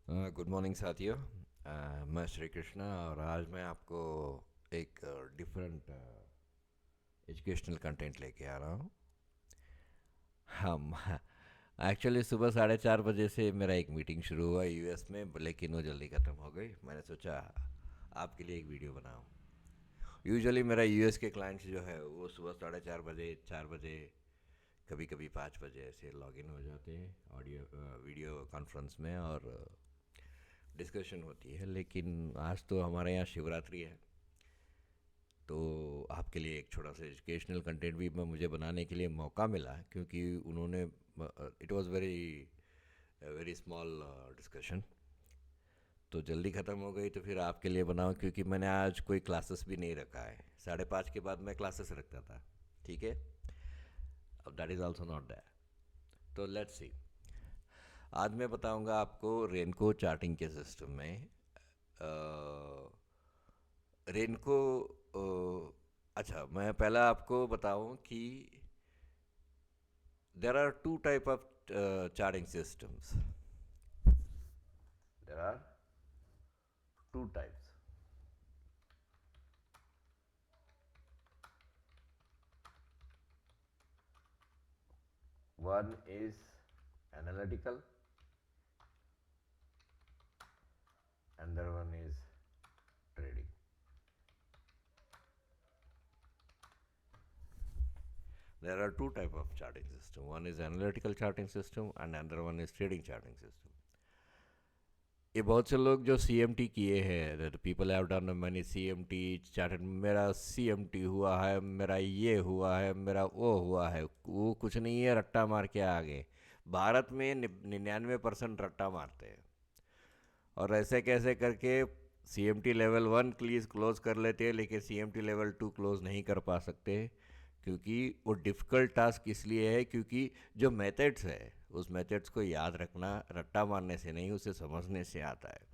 Good morning साथियों। मैं श्री कृष्णा और आज मैं आपको एक डिफरेंट एजुकेशनल कंटेंट लेके आ रहा हूँ। हम एक्चुअली सुबह 4:30 बजे से मेरा एक मीटिंग शुरू हुआ यूएस में, लेकिन वो जल्दी ख़त्म हो गई। मैंने सोचा आपके लिए एक वीडियो बनाऊँ। यूजुअली मेरा यूएस के क्लाइंट्स जो है वो सुबह 4:30 बजे, 4 बजे, कभी कभी 5 बजे ऐसे लॉगिन हो जाते हैं ऑडियो वीडियो कॉन्फ्रेंस में और डिस्कशन होती है। लेकिन आज तो हमारे यहाँ शिवरात्रि है, तो आपके लिए एक छोटा सा एजुकेशनल कंटेंट भी मुझे बनाने के लिए मौका मिला, क्योंकि उन्होंने it was very very small discussion, तो जल्दी ख़त्म हो गई। तो फिर आपके लिए बनाओ, क्योंकि मैंने आज कोई क्लासेस भी नहीं रखा है। 5:30 के बाद मैं क्लासेस रखता था, ठीक है। अब that is also not that. तो लेट्स सी। आज मैं बताऊंगा आपको रेनको चार्टिंग के सिस्टम में रेनको। अच्छा, मैं पहला आपको बताऊं कि there are two type of charting systems. There are two types. One is analytical, another one is trading. There are two type of charting system. One is analytical charting system and another one is trading charting system. ये बहुत से लोग जो सी M T किए हैं, people have done many C M T charted, मेरा C M T हुआ है, मेरा ये हुआ है, मेरा वो हुआ है। वो कुछ नहीं है, रट्टा मार के आगे। भारत में 99% रट्टा मारते हैं, और ऐसे कैसे करके C M T level 1 please close कर लेते हैं, लेकिन C M T level 2 close नहीं कर पा सकते। क्योंकि वो डिफ़िकल्ट टास्क इसलिए है क्योंकि जो मेथड्स है उस मेथड्स को याद रखना रट्टा मारने से नहीं, उसे समझने से आता है।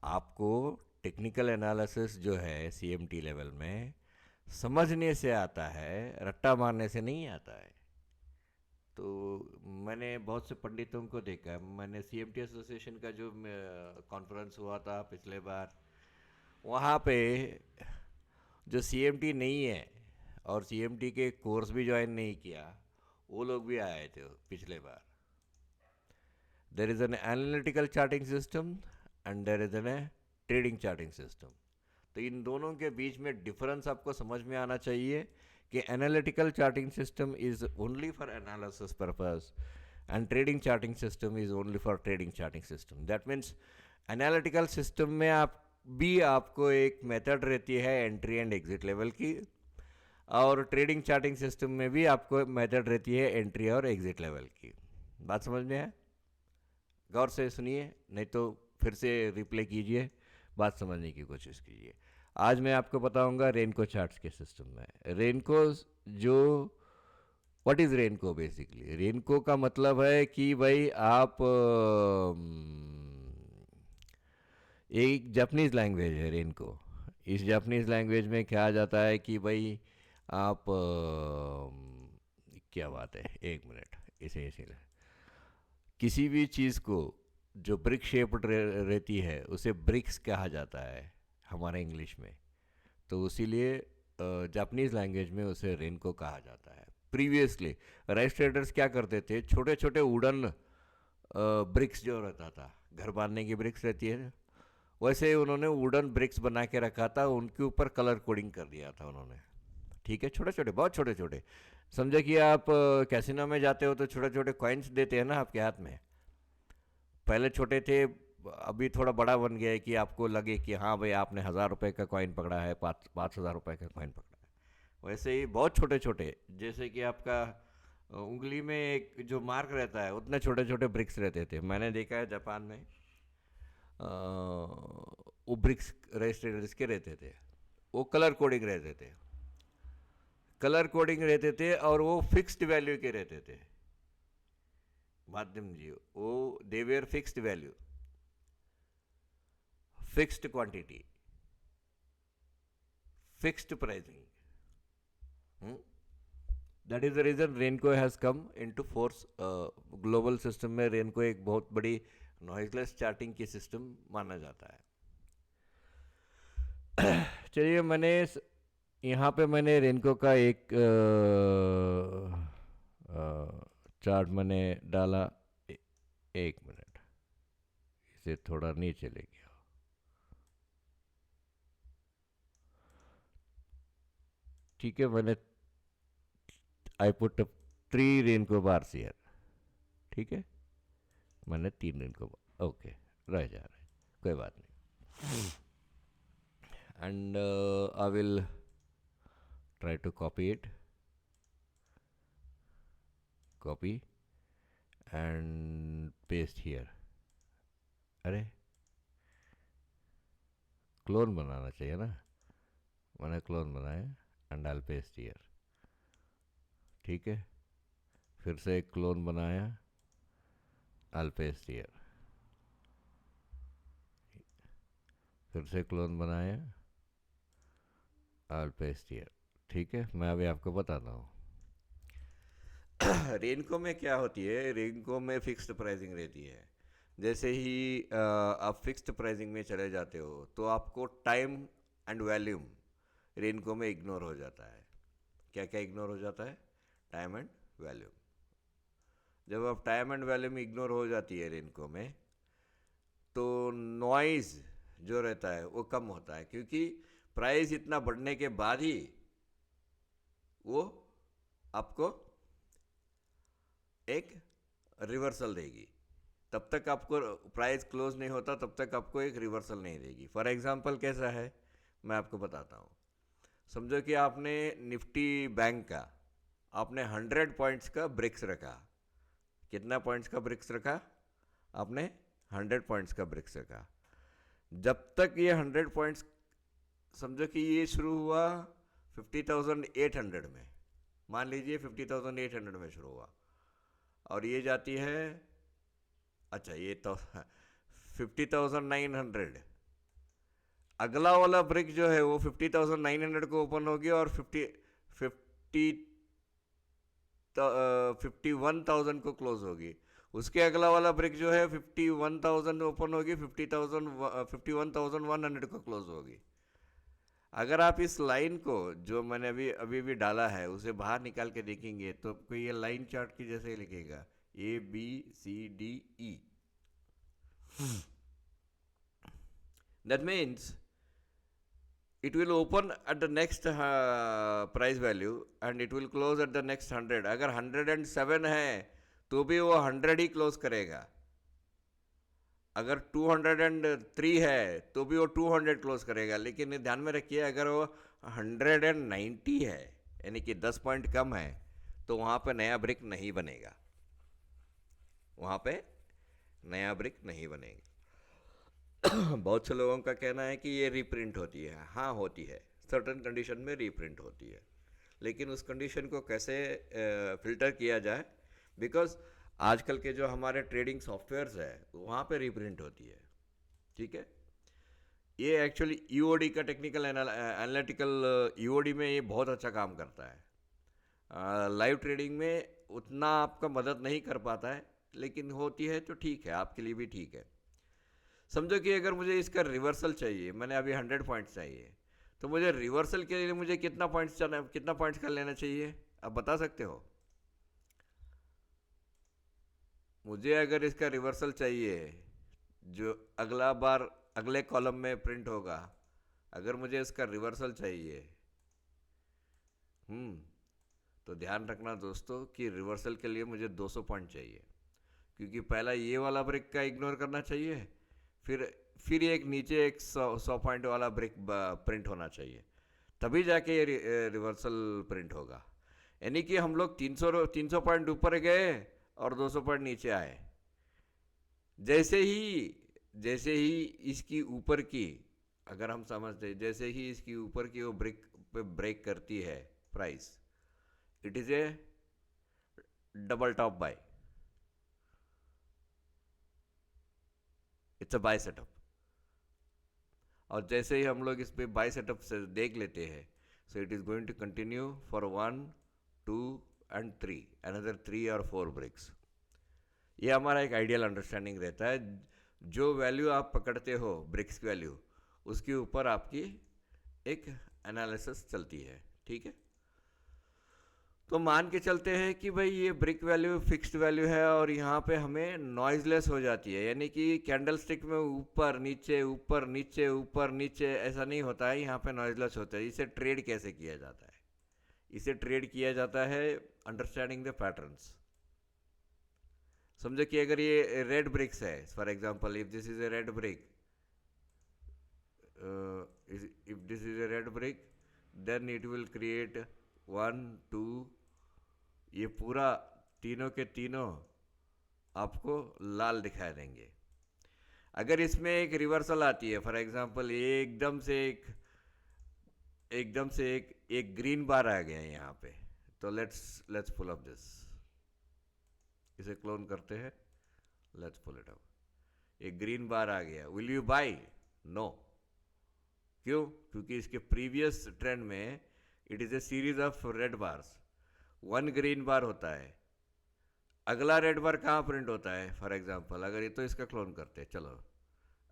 आपको टेक्निकल एनालिसिस जो है सी एम टी लेवल में समझने से आता है, रट्टा मारने से नहीं आता है। तो मैंने बहुत से पंडितों को देखा। मैंने सी एम टी एसोसिएशन का जो कॉन्फ्रेंस हुआ था पिछले बार, वहाँ पे जो सी एम टी नहीं है और सी एम टी के कोर्स भी ज्वाइन नहीं किया, वो लोग भी आए थे पिछले बार। There is an analytical charting system and there is an trading charting system. तो इन दोनों के बीच में डिफरेंस आपको समझ में आना चाहिए कि analytical charting system is only for analysis purpose and trading charting system is only for trading charting system. That means analytical system में आप भी आपको एक मेथड रहती है एंट्री एंड एग्जिट लेवल की, और ट्रेडिंग चार्टिंग सिस्टम में भी आपको मेथड रहती है एंट्री और एग्जिट लेवल की। बात समझ में है? गौर से सुनिए, नहीं तो फिर से रिप्ले कीजिए, बात समझने की कोशिश कीजिए। आज मैं आपको बताऊंगा रेनको चार्ट्स के सिस्टम में। रेनको जो व्हाट इज़ रेनको? बेसिकली रेनको का मतलब है कि भाई आप एक जापानीज़ लैंग्वेज है रेनको। इस जापानीज़ लैंग्वेज में क्या आ जाता है कि भाई आप क्या बात है, एक मिनट, इसे इसे किसी भी चीज़ को जो ब्रिक शेप्ड रहती है उसे ब्रिक्स कहा जाता है हमारे इंग्लिश में। तो इसीलिए जापानीज़ लैंग्वेज में उसे रेनको कहा जाता है। प्रीवियसली राइस ट्रेडर्स क्या करते थे, छोटे छोटे वुडन ब्रिक्स जो रहता था, घर बांधने की ब्रिक्स रहती है, वैसे ही उन्होंने वुडन ब्रिक्स बना के रखा था, उनके ऊपर कलर कोडिंग कर दिया था उन्होंने। ठीक है, छोटे छोटे, बहुत छोटे छोटे। समझे कि आप कैसीनो में जाते हो तो छोटे छोटे कॉइन्स देते हैं ना आपके हाथ में। पहले छोटे थे, अभी थोड़ा बड़ा बन गया है कि आपको लगे कि हाँ भाई आपने 1,000 रुपये का कॉइन पकड़ा है, 5,000 रुपये का कॉइन पकड़ा है। वैसे ही बहुत छोटे छोटे, जैसे कि आपका उंगली में एक जो मार्क रहता है उतने छोटे छोटे ब्रिक्स रहते थे। मैंने देखा है जापान में वो ब्रिक्स रजिस्टर्ड के रहते थे, वो कलर कोडिंग रहते थे, कलर कोडिंग रहते थे, और वो फिक्स्ड वैल्यू के रहते थे। माध्यम जी, वो they were fixed value, fixed quantity, fixed pricing. That is the reason renko has come into force. Global system में रेनको एक बहुत बड़ी नॉइजलेस चार्टिंग की सिस्टम माना जाता है। चलिए, यहाँ पे मैंने रेनको का एक चार्ट मैंने डाला। ए, एक मिनट, इसे थोड़ा नीचे ले गया। ठीक है, आई पुट 3 रेनको बार्स हियर। ठीक है, मैंने 3 रेनको बार, ओके, रह जा रहे, कोई बात नहीं। And I will try to copy it, copy and paste here. अरे, क्लोन बनाना चाहिए ना, मैंने क्लोन बनाया एंड आई पेस्ट हियर। ठीक है, फिर से एक क्लोन बनाया, आई पेस्ट हियर। फिर से क्लोन बनाया, आई पेस्ट हियर। ठीक है, मैं अभी आपको बताता हूँ। रेनको में क्या होती है, रेनको में फिक्स्ड प्राइसिंग रहती है। जैसे ही आप फिक्स्ड प्राइसिंग में चले जाते हो तो आपको टाइम एंड वॉल्यूम रेनको में इग्नोर हो जाता है। क्या क्या इग्नोर हो जाता है? Time and volume. जब आप टाइम एंड वॉल्यूम इग्नोर हो जाती है रेनको में, तो नॉइज़ जो रहता है वो कम होता है, क्योंकि प्राइस इतना बढ़ने के बाद ही वो आपको एक रिवर्सल देगी। तब तक आपको प्राइस क्लोज नहीं होता, तब तक आपको एक रिवर्सल नहीं देगी। फॉर एग्जांपल कैसा है, मैं आपको बताता हूँ। समझो कि आपने निफ्टी बैंक का आपने 100 पॉइंट्स का ब्रिक्स रखा। कितना पॉइंट्स का ब्रिक्स रखा आपने? 100 पॉइंट्स का ब्रिक्स रखा। जब तक ये 100 पॉइंट्स, समझो कि ये शुरू हुआ 50,800 में, मान लीजिए 50,800 में शुरू हुआ और ये जाती है, अच्छा ये तो 50,900। अगला वाला ब्रिक जो है वो 50,900 को ओपन होगी और 51,000 को क्लोज होगी। उसके अगला वाला ब्रिक जो है 51,000 ओपन होगी, 51,100 को क्लोज होगी। अगर आप इस लाइन को जो मैंने अभी अभी भी डाला है उसे बाहर निकाल के देखेंगे तो आपको ये लाइन चार्ट की जैसे लिखेगा ABCDE। That means it will open at the next price value and it will close at the next 100। अगर 107 है तो भी वो 100 ही क्लोज करेगा। अगर 203 है तो भी वो 200 क्लोज करेगा। लेकिन ध्यान में रखिए, अगर वो 190 है, यानी कि 10 पॉइंट कम है, तो वहाँ पे नया ब्रिक नहीं बनेगा, वहाँ पे नया ब्रिक नहीं बनेगा। बहुत से लोगों का कहना है कि ये रीप्रिंट होती है। हाँ, होती है, सर्टन कंडीशन में रीप्रिंट होती है, लेकिन उस कंडीशन को कैसे फिल्टर किया जाए, बिकॉज आजकल के जो हमारे ट्रेडिंग सॉफ्टवेयर्स है वहाँ पे रीप्रिंट होती है। ठीक है, ये एक्चुअली ईओडी का टेक्निकल एनालिटिकल ईओडी में ये बहुत अच्छा काम करता है। लाइव ट्रेडिंग में उतना आपका मदद नहीं कर पाता है, लेकिन होती है तो ठीक है, आपके लिए भी ठीक है। समझो कि अगर मुझे इसका रिवर्सल चाहिए, मैंने अभी 100 पॉइंट्स चाहिए, तो मुझे रिवर्सल के लिए मुझे कितना पॉइंट्स कर लेना चाहिए, आप बता सकते हो? मुझे अगर इसका रिवर्सल चाहिए जो अगला बार अगले कॉलम में प्रिंट होगा, अगर मुझे इसका रिवर्सल चाहिए, तो ध्यान रखना दोस्तों कि रिवर्सल के लिए मुझे 200 पॉइंट चाहिए, क्योंकि पहला ये वाला ब्रेक का इग्नोर करना चाहिए, फिर फिर एक नीचे एक 100 पॉइंट वाला ब्रेक प्रिंट होना चाहिए, तभी जाके ये रिवर्सल प्रिंट होगा। यानी कि हम लोग 300 पॉइंट ऊपर गए और 200 पॉइंट नीचे आए। जैसे ही इसकी ऊपर की, अगर हम समझते, जैसे ही इसकी ऊपर की वो ब्रेक पे ब्रेक करती है price, it is a double top buy, it's a buy setup. और जैसे ही हम लोग इस पे बाय सेटअप से देख लेते हैं, so it is going to continue for 1, 2 and 3, another 3 और 4 ब्रेक्स। ये हमारा एक आइडियल अंडरस्टैंडिंग रहता है। जो वैल्यू आप पकड़ते हो ब्रिक्स वैल्यू, उसके ऊपर आपकी एक एनालिसिस चलती है, ठीक है। तो मान के चलते हैं कि भाई ये ब्रिक वैल्यू फिक्स्ड वैल्यू है और यहाँ पे हमें नॉइजलेस हो जाती है, यानी कि कैंडल स्टिक में ऊपर नीचे ऊपर नीचे ऊपर नीचे ऐसा नहीं होता है, यहाँ पे नॉइजलेस होता है। इसे ट्रेड कैसे किया जाता है? इसे ट्रेड किया जाता है अंडरस्टैंडिंग द पैटर्न्स। समझो कि अगर ये रेड ब्रिक्स है, for example if this is a red brick, if this is a red brick, then it will create 1 2, ये पूरा तीनों के तीनों आपको लाल दिखाई देंगे। अगर इसमें एक रिवर्सल आती है, फॉर एग्जांपल ये एकदम से एक ग्रीन बार आ गया है यहाँ पे, तो लेट्स पुल अप दिस, इसे क्लोन करते हैं, लेट्स पुल इट अप। एक ग्रीन बार आ गया, विल यू बाई? नो। क्यों? क्योंकि इसके प्रीवियस ट्रेंड में it is a series of red bars, one green bar होता है। अगला रेड बार कहाँ प्रिंट होता है? फॉर एग्जांपल अगर ये, तो इसका क्लोन करते हैं, चलो।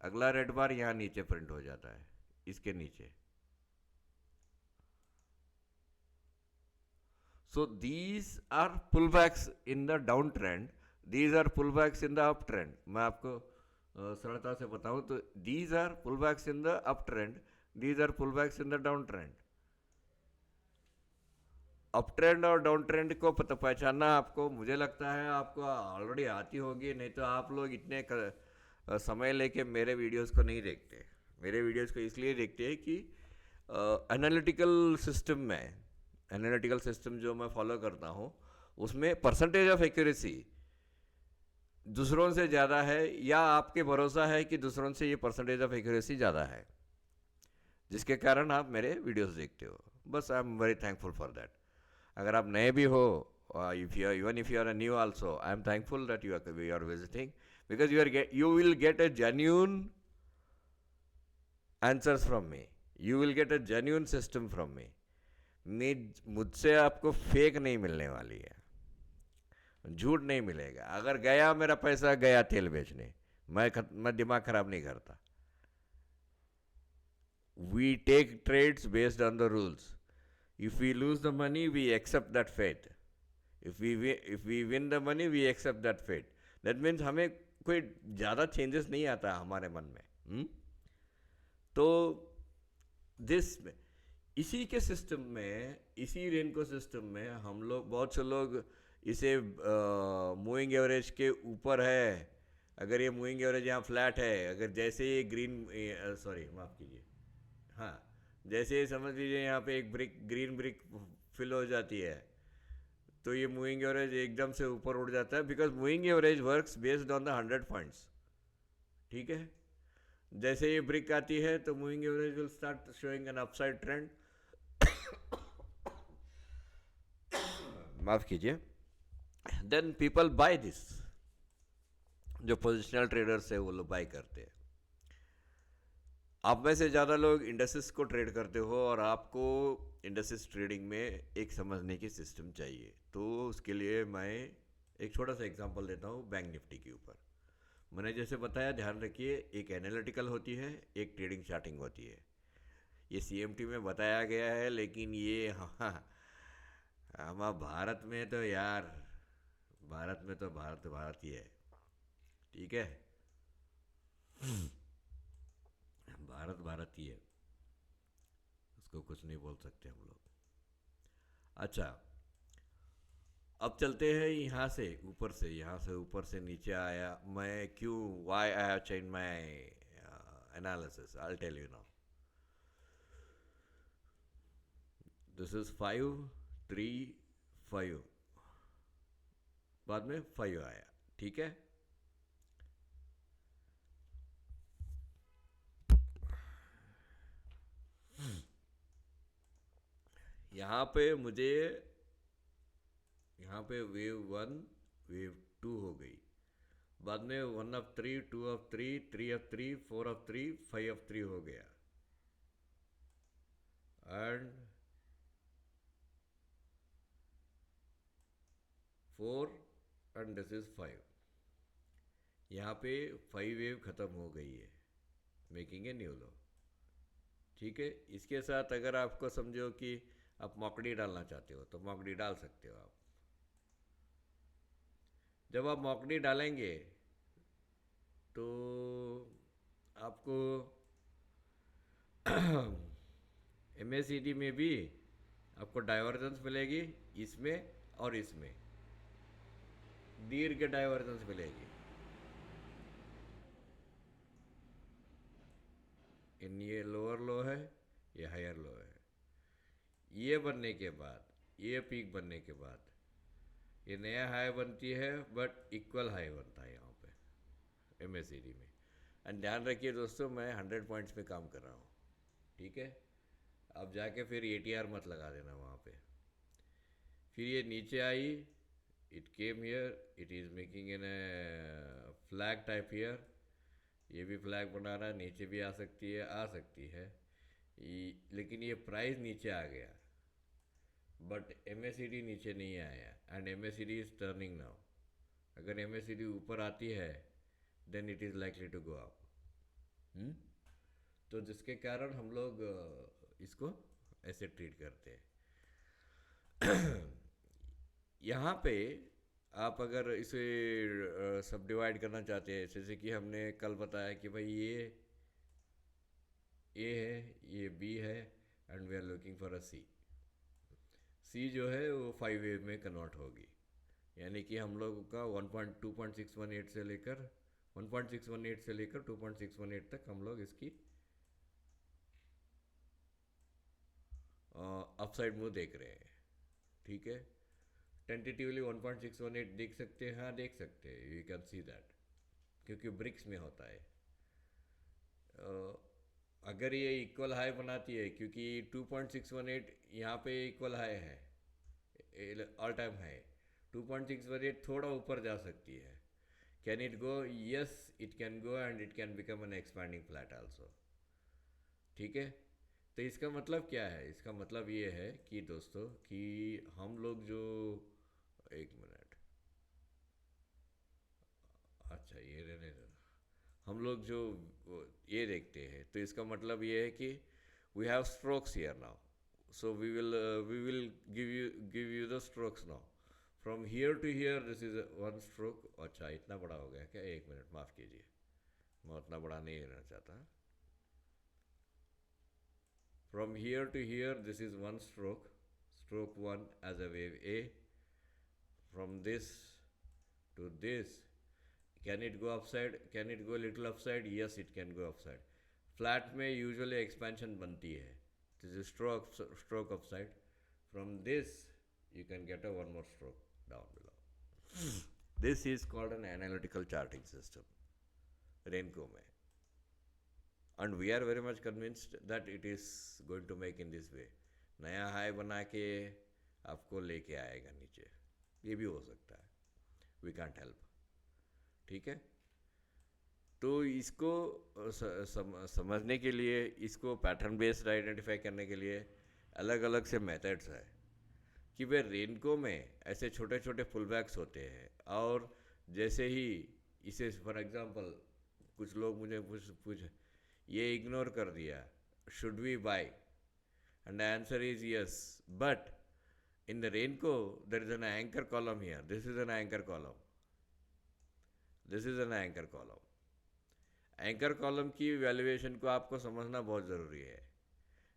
अगला रेड बार यहाँ नीचे प्रिंट हो जाता है, इसके नीचे। So these are pullbacks in the down trend, these are pullbacks in the up trend. मैं आपको सरलता से बताऊं तो these are pullbacks in the up trend, these are pullbacks in the down trend. Up trend और down trend को पहचानना आपको, मुझे लगता है आपको ऑलरेडी आती होगी, नहीं तो आप लोग इतने समय लेके मेरे वीडियोस को नहीं देखते। मेरे वीडियोस को इसलिए देखते हैं कि एनालिटिकल सिस्टम में, एनालिटिकल सिस्टम जो मैं फॉलो करता हूँ, उसमें परसेंटेज ऑफ एक्यूरेसी दूसरों से ज़्यादा है, या आपके भरोसा है कि दूसरों से ये परसेंटेज ऑफ एक्यूरेसी ज़्यादा है, जिसके कारण आप मेरे वीडियोस देखते हो। बस I am very thankful for that. अगर आप नए भी हो, if you even if you are new also, I am thankful that you are visiting, because you will get a genuine answers from me, you will get a genuine system from me. मुझसे आपको fake नहीं मिलने वाली है, झूठ नहीं मिलेगा। अगर गया मेरा पैसा गया तेल बेचने, मैं दिमाग खराब नहीं करता। We take trades based on the rules. If we lose the money, we accept that fate. If we win the money, we accept that fate. That means हमें कोई ज़्यादा चेंजेस नहीं आता हमारे मन में। तो दिस इसी के सिस्टम में, इसी रेनको सिस्टम में हम लोग, बहुत से लोग इसे मूविंग एवरेज के ऊपर है। अगर ये मूविंग एवरेज यहाँ फ्लैट है, अगर जैसे ये ग्रीन, सॉरी माफ़ कीजिए, हाँ, जैसे ये समझ लीजिए यहाँ पे एक ब्रिक, ग्रीन ब्रिक फिल हो जाती है, तो ये मूविंग एवरेज एकदम से ऊपर उड़ जाता है, because moving average works based on the 100 points, ठीक है। जैसे ये ब्रिक आती है तो moving average will start showing N upside trend, माफ कीजिए, देन पीपल बाय दिस। जो पोजिशनल ट्रेडर्स है वो लोग बाय करते हैं। आप में से ज़्यादा लोग इंडस्ट्रीज को ट्रेड करते हो, और आपको इंडस्ट्रीज ट्रेडिंग में एक समझने की सिस्टम चाहिए। तो उसके लिए मैं एक छोटा सा एग्जांपल देता हूँ बैंक निफ्टी के ऊपर। मैंने जैसे बताया, ध्यान रखिए, एक एनालिटिकल होती है, एक ट्रेडिंग चार्टिंग होती है। ये सीएमटी में बताया गया है, लेकिन ये हमारा भारत में तो यार, भारत में तो भारत भारत ही है, ठीक है। भारत भारत ही है, उसको कुछ नहीं बोल सकते हम लोग। अच्छा, अब चलते हैं यहाँ से ऊपर से, यहाँ से ऊपर से नीचे आया मैं, क्यों, why I have change my analysis, I tell you now. This is 5 3 5, बाद में 5 आया, ठीक है। यहाँ पे मुझे, यहाँ पे वेव 1 वेव 2 हो गई, बाद में 1 of 3 2 of 3 3 of 3 4 of 3 5 of 3 हो गया, एंड 4, एंड दिस इज 5। यहाँ पे 5 वेव ख़त्म हो गई है, मेकिंग ए न्यू लो। ठीक है, इसके साथ अगर आपको समझो कि आप मॉकडी डालना चाहते हो तो मॉकडी डाल सकते हो आप। जब आप मॉकडी डालेंगे तो आपको एम में भी आपको डाइवर्जेंस मिलेगी, इसमें और इसमें दीर्घ डाइवर्जेंस मिलेगी। इन ये लोअर लो है, ये हायर लो है। ये बनने के बाद, ये पीक बनने के बाद ये नया हाई बनती है, बट इक्वल हाई बनता है यहाँ पे एम में। एंड ध्यान रखिए दोस्तों, मैं 100 पॉइंट्स में काम कर रहा हूँ। ठीक है, अब जाके फिर ATR मत लगा देना वहाँ पे। फिर ये नीचे आई, it came here, it is making an flag type here. ये भी फ्लैग बना रहा है, नीचे भी आ सकती है, आ सकती है। लेकिन ये प्राइस नीचे आ गया, बट MACD नीचे नहीं आया, and MACD is turning now. अगर MACD ऊपर आती है then it is likely to go up. तो जिसके कारण हम लोग इसको ऐसे ट्रीट करते हैं। यहाँ पे आप अगर इसे सब डिवाइड करना चाहते हैं, जैसे कि हमने कल बताया कि भाई ये A है, ये B है, and we are looking for a C जो है वो 5 वेव में कन्वर्ट होगी। यानी कि हम लोग का 1.2.618 से लेकर 1.618 से लेकर 2.618 तक हम लोग इसकी अपसाइड मूव देख रहे हैं। ठीक है, टेंटेटिवली 1.618 देख सकते हैं, हाँ देख सकते हैं, यू कैन सी दैट, क्योंकि ब्रिक्स में होता है। अगर ये इक्वल हाई बनाती है, क्योंकि 2.618 यहाँ पे इक्वल हाई है, ऑल टाइम हाई। 2.618 थोड़ा ऊपर जा सकती है। Can it go? Yes it can go, and it can become an expanding flat also. ठीक है, तो इसका मतलब क्या है? इसका मतलब ये है कि दोस्तों कि हम लोग जो, एक मिनट, अच्छा ये रहने दो। हम लोग जो ये देखते हैं, तो इसका मतलब ये है कि we have strokes here now, so we will give you the strokes now. From here to here this is one stroke. अच्छा इतना बड़ा हो गया क्या? एक मिनट माफ़ कीजिए, मैं उतना बड़ा नहीं रहना चाहता। From here to here, this is one stroke, stroke 1 as a wave A. From this to this, can it go upside? Can it go little upside? Yes, it can go upside. Flat में usually expansion बनती है. This is stroke upside. From this, you can get a one more stroke down below. This is called an analytical charting system, Renko में. And we are very much convinced that it is going to make in this way. नया high बना के आपको लेके आएगा नीचे, ये भी हो सकता है, वी कांट हेल्प। ठीक है, तो इसको समझने के लिए, इसको पैटर्न बेस्ड आइडेंटिफाई करने के लिए अलग अलग से मेथड्स है कि वे रेनको में ऐसे छोटे छोटे पुलबैक्स होते हैं, और जैसे ही इसे फॉर एग्जांपल कुछ लोग मुझे पूछ ये इग्नोर कर दिया, should we buy? And the answer is yes, but in the renko there is an anchor column here, this is an anchor column, this is an anchor column. Anchor column की valuation को आपको समझना बहुत ज़रूरी है।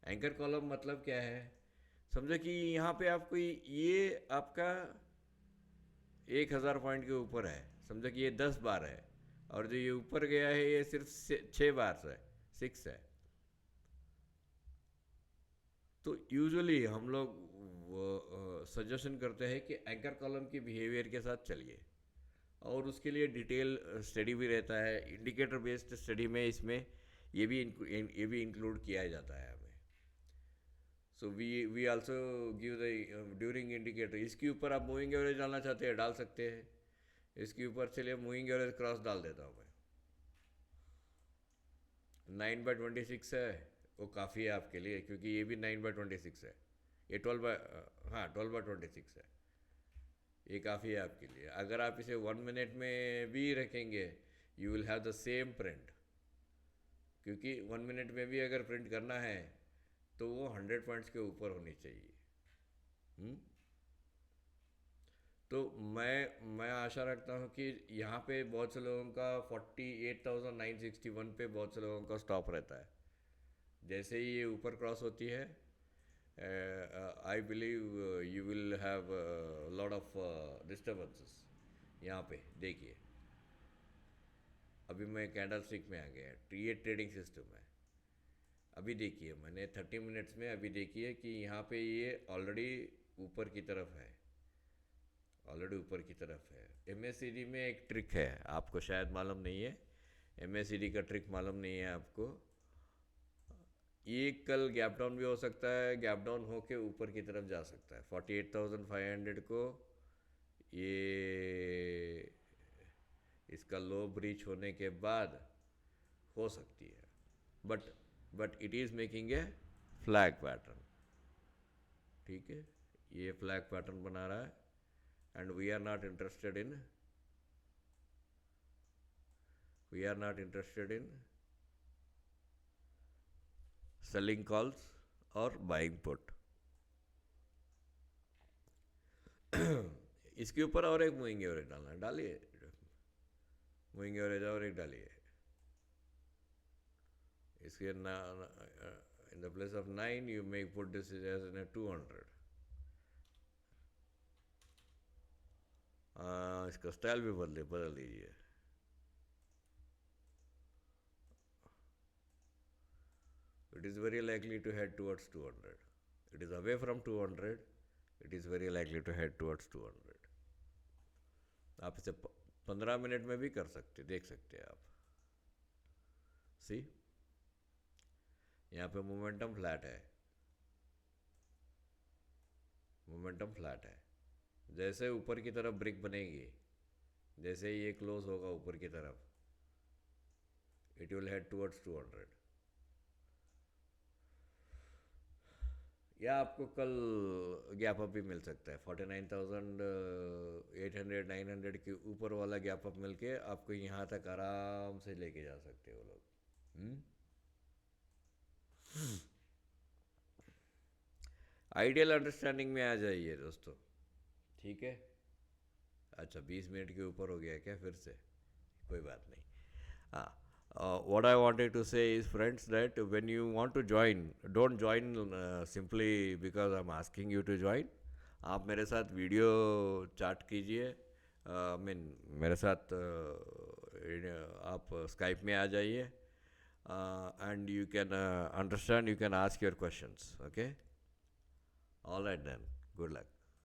Anchor column मतलब क्या है? समझो कि यहाँ पे आपको ये आपका 1000 पॉइंट के ऊपर है, समझो कि ये 10 बार है, और जो ये ऊपर गया है ये सिर्फ 6 बार है, 6 है। तो यूजुअली हम लोग सजेशन करते हैं कि एंकर कॉलम की बिहेवियर के साथ चलिए, और उसके लिए डिटेल स्टडी भी रहता है, इंडिकेटर बेस्ड स्टडी में इसमें ये भी इंक्लूड किया जाता है हमें। So we also give the during indicator. इसके ऊपर आप मूविंग एवरेज डालना चाहते हैं, डाल सकते हैं। इसके ऊपर चलिए मूविंग एवरेज क्रॉस डाल देता हूँ मैं, 9/26 है, वो काफ़ी है आपके लिए, क्योंकि ये भी 9/26 है, ये 12/26 है, ये काफ़ी है आपके लिए। अगर आप इसे 1 मिनट में भी रखेंगे you will have the same print, क्योंकि 1 मिनट में भी अगर प्रिंट करना है तो वो 100 पॉइंट्स के ऊपर होनी चाहिए। हुँ? तो मैं आशा रखता हूँ कि यहाँ पे बहुत से लोगों का 48,961 पे बहुत से लोगों का स्टॉप रहता है। जैसे ही ये ऊपर क्रॉस होती है, I believe you will have lot of disturbances. यहाँ पे देखिए, अभी मैं कैंडल स्टिक में आ गया, ये ट्रेडिंग सिस्टम है। अभी देखिए, मैंने 30 मिनट्स में अभी देखिए कि यहाँ पे ये ऑलरेडी ऊपर की तरफ है, ऑलरेडी ऊपर की तरफ है। एमएससीडी में एक ट्रिक है, आपको शायद मालूम नहीं है, एमएससीडी का ट्रिक मालूम नहीं है आपको। ये कल गैप डाउन भी हो सकता है, गैप डाउन होके ऊपर की तरफ जा सकता है 48,500 को। ये इसका लो ब्रीच होने के बाद हो सकती है, but it is making a flag pattern. ठीक है, ये फ्लैग पैटर्न बना रहा है, and we are not interested in selling calls और बाइंग पुट। इसके ऊपर और एक मूविंग एवरेज डालना है, डालिए मूविंग एवरेज और एक डालिए। इसके in the place of 9 you make put this as in 200। इसका स्टाइल भी बदल दीजिए। It is very likely to head towards 200. It is away from 200. It is very likely to head towards 200. आप इसे 15 मिनट में भी कर सकते, देख सकते हैं आप। सी, यहाँ पे मोमेंटम फ्लैट है, मोमेंटम फ्लैट है। जैसे ऊपर की तरफ ब्रिक बनेगी, जैसे ही ये क्लोज होगा ऊपर की तरफ, इट विल हेड टुवर्ड्स 200। या आपको कल गैप अप भी मिल सकता है, 49,800 900 के ऊपर वाला गैप अप मिल के आपको यहाँ तक आराम से लेके जा सकते हो लोग। आइडियल अंडरस्टैंडिंग में आ जाइए दोस्तों, ठीक है। अच्छा, 20 मिनट के ऊपर हो गया क्या फिर से? कोई बात नहीं। हाँ, what I wanted to say is, friends, that when you want to join, don't join simply because I'm asking you to join. आप मेरे साथ वीडियो चैट कीजिए, मीन मेरे साथ आप स्काइप में आ जाइए, and you can understand, you can ask your questions, okay? All right then, good luck.